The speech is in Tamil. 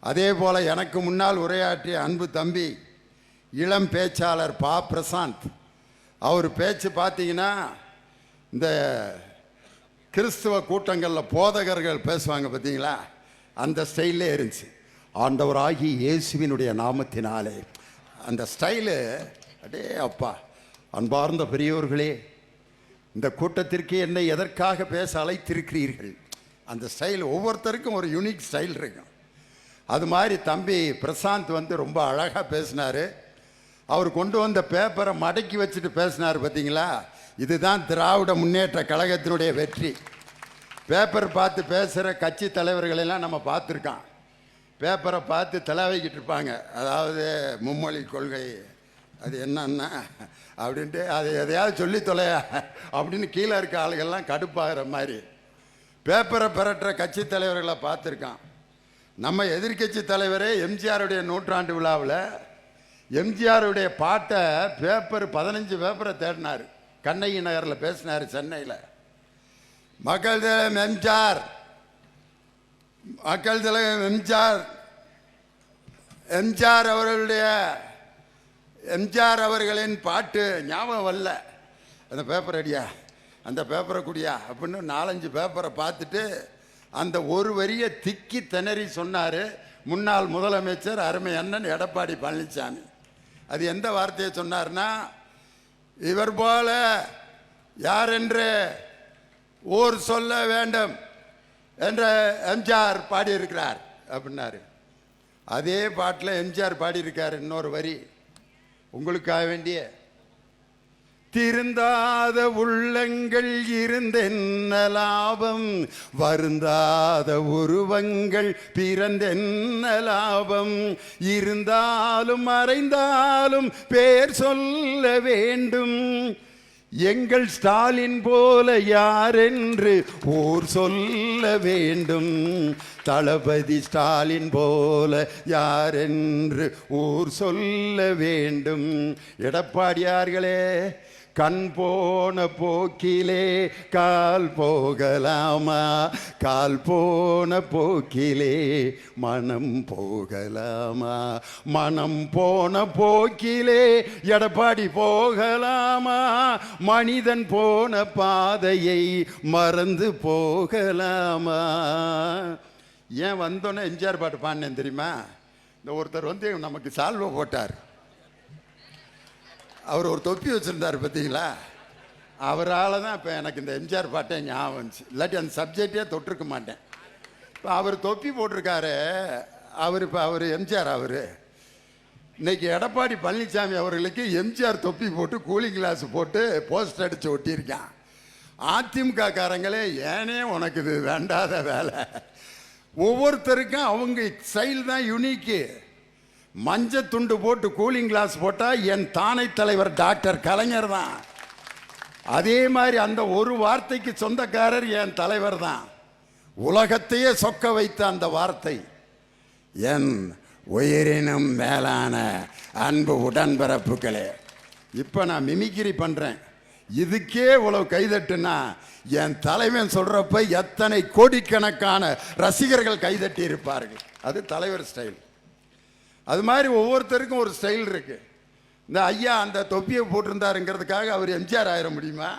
அதே போல் எனக்கு முன்னால் உரையாற்றிய அன்பு தம்பி இளம் பேச்சாளர் பா பிரசாந்த், அவர் பேச்சு பார்த்தீங்கன்னா இந்த கிறிஸ்துவ கூட்டங்களில் போதகர்கள் பேசுவாங்க பார்த்தீங்களா, அந்த ஸ்டைலே இருந்துச்சு. ஆண்டவராகி இயேசுவினுடைய நாமத்தினாலே அந்த ஸ்டைலு அடே அப்பா. அன்பார்ந்த பெரியோர்களே, இந்த கூட்டத்திற்கு என்னை எதற்காக பேச அழைத்திருக்கிறீர்கள்? அந்த ஸ்டைல் ஒவ்வொருத்தருக்கும் ஒரு யூனிக் ஸ்டைல் இருக்கும். அது மாதிரி தம்பி பிரசாந்த் ரொம்ப ரொம்ப அழகாக பேசினார். அவர் கொண்டு வந்த பேப்பரை மடக்கி வச்சுட்டு பேசினார் பார்த்தீங்களா, இதுதான் திராவிட முன்னேற்ற கழகத்தினுடைய வெற்றி. பேப்பர் பார்த்து பேசுகிற கட்சி தலைவர்களெல்லாம் நம்ம பார்த்துருக்கான். பேப்பரை பார்த்து தலைவைக்கிட்டு இருப்பாங்க, அதாவது மும்மொழி கொள்கை அது என்னன்னா அப்படின்ட்டு அது எதையாவது சொல்லி தொலையா அப்படின்னு கீழே இருக்க ஆளுகள்லாம் கடுப்பாகிற மாதிரி பேப்பரை பெறற்ற கட்சி தலைவர்களை பார்த்துருக்கான். நம்ம எதிர்கட்சி தலைவரே எம்ஜிஆருடைய நூற்றாண்டு விழாவில் எம்ஜிஆருடைய பாட்டை 15 பேப்பரை தேடினார். கண்ணகி நகரில் பேசினார் சென்னையில். மக்கள் தலைவர் எம்ஜிஆர், மக்கள் தலைவர் எம்ஜிஆர், எம்ஜிஆர் அவர்களின் பாட்டு ஞாபகம் வரல, அந்த பேப்பர் அடியா, அந்த பேப்பரை குடியா அப்படின்னு 4-5 பேப்பரை பார்த்துட்டு அந்த ஒரு வரியை திக்கி திணறி சொன்னார் முன்னாள் முதலமைச்சர் அருமை அண்ணன் எடப்பாடி பழனிசாமி. அது எந்த வார்த்தையை சொன்னார்னா, இவர் போல யார் என்று ஊர் சொல்ல வேண்டும் என்ற எம்ஜிஆர் பாடியிருக்கிறார் அப்படின்னாரு. அதே பாட்டில் எம்ஜிஆர் பாடியிருக்கார் இன்னொரு வரி உங்களுக்காக வேண்டிய. திருந்தாத உள்ளங்கள் இருந்தென்ன லாபம், வருந்தாத உருவங்கள் பிறந்தென்ன லாபம், இருந்தாலும் மறைந்தாலும் பேர் சொல்ல வேண்டும், எங்கள் ஸ்டாலின் போல யாரென்று ஊர் சொல்ல வேண்டும், தளபதி ஸ்டாலின் போல யாரென்று ஊர் சொல்ல வேண்டும். எடப்பாடியார்களே, கண் போன போக்கிலே கால் போகலாமா, கால் போன போக்கிலே மனம் போகலாமா, மனம் போன போக்கிலே எடப்பாடி போகலாமா, மனிதன் போன பாதையை மறந்து போகலாமா. ஏன் வந்தோன்னே எம்ஜிஆர் பாட்டு பாடினேன் தெரியுமா? இந்த ஒருத்தர் நமக்கு சால்வை போட்டார். அவர் ஒரு தொப்பி வச்சுருந்தார் பார்த்தீங்களா, அவரால் தான் இப்போ எனக்கு இந்த எம்ஜிஆர் பாட்டே ஞாபகம் வந்துச்சு. இல்லாட்டி அந்த சப்ஜெக்டே தொட்டிருக்க மாட்டேன். இப்போ அவர் தொப்பி போட்டிருக்காரு. அவர் எம்ஜிஆர். இன்னைக்கு எடப்பாடி பழனிசாமி அவர்களுக்கு எம்ஜிஆர் தொப்பி போட்டு கூலிங் கிளாஸ் போட்டு போஸ்ட் அடித்து ஒட்டியிருக்கான். அதிமுக காரங்களே, ஏனே உனக்கு இது வேண்டாத வேலை. ஒவ்வொருத்தருக்கும் அவங்க ஸ்டைல் தான் யூனிக்கு. மஞ்சள் துண்டு போட்டு கூலிங் கிளாஸ் போட்டால் என் தானை தலைவர் டாக்டர் கலைஞர் தான். அதே மாதிரி அந்த ஒரு வார்த்தைக்கு சொந்தக்காரர் என் தலைவர் தான். உலகத்தையே சொக்க வைத்த அந்த வார்த்தை, என் உயிரினும் மேலான அன்பு உடன்பிறப்புகளே. இப்போ நான் மிமிக்ரி பண்ணுறேன், இதுக்கே இவ்வளவு கைதட்டுனா என் தலைவன் சொல்கிறப்ப எத்தனை கோடிக்கணக்கான ரசிகர்கள் கைதட்டி இருப்பார்கள். அது தலைவர் ஸ்டைல். அது மாதிரி ஒவ்வொருத்தருக்கும் ஒரு ஸ்டைல் இருக்குது. இந்த ஐயா அந்த தொப்பியை போட்டிருந்தாருங்கிறதுக்காக அவர் எம்ஜிஆர் ஆயிட முடியுமா?